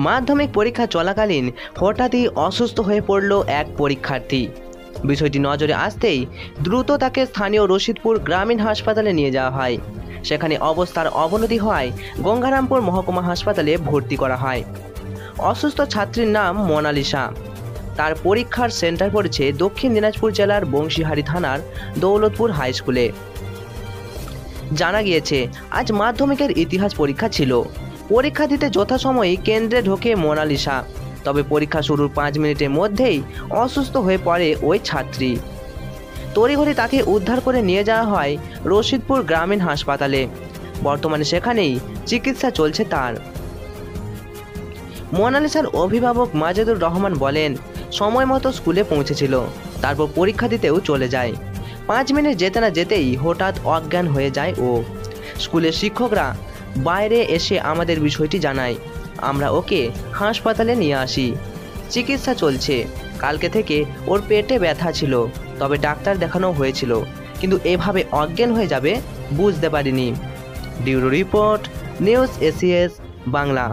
মাধ্যমিক পরীক্ষা চলাকালীন হঠাৎই অসুস্থ হয়ে পড়ল এক পরীক্ষার্থী। বিষয়টি নজরে আসতেই দ্রুত তাকে স্থানীয় রশিদপুর গ্রামীণ হাসপাতালে নিয়ে যাওয়া হয়। সেখানে অবস্থার অবনতি হওয়ায় গঙ্গারামপুর মহকুমা হাসপাতালে ভর্তি করা হয়। অসুস্থ ছাত্রীর নাম মোনালিসা। তার পরীক্ষার সেন্টার পড়েছে দক্ষিণ দিনাজপুর জেলার বংশীহারি থানার দৌলতপুর হাই স্কুলে। জানা গিয়েছে আজ মাধ্যমিকের ইতিহাস পরীক্ষা ছিল। পরীক্ষা দিতে যথাসময়ে কেন্দ্রে ঢোকে মোনালিসা। তবে পরীক্ষা শুরুর 5 মিনিটের মধ্যেই অসুস্থ হয়ে পড়ে ওই ছাত্রী। তড়িঘড়ি তাকে উদ্ধার করে নিয়ে যাওয়া হয় রশিদপুর গ্রামীণ হাসপাতালে। বর্তমানে সেখানেই চিকিৎসা চলছে তার। মোনালিসার অভিভাবক মাজেদুর রহমান বলেন, সময় মতো স্কুলে পৌঁছেছিল, তারপর পরীক্ষা দিতেও চলে যায়। 5 মিনিট যেতে না যেতেই হঠাৎ অজ্ঞান হয়ে যায় ও। স্কুলের শিক্ষকরা বাইরে এসে আমাদের বিষয়টি জানায়। আমরা ওকে হাসপাতালে নিয়ে আসি। চিকিৎসা চলছে। কালকে থেকে ওর পেটে ব্যথা ছিল, তবে ডাক্তার দেখানো হয়েছিল, কিন্তু এভাবে অজ্ঞান হয়ে যাবে বুঝতে পারিনি। Bureau report, news ACS Bangla.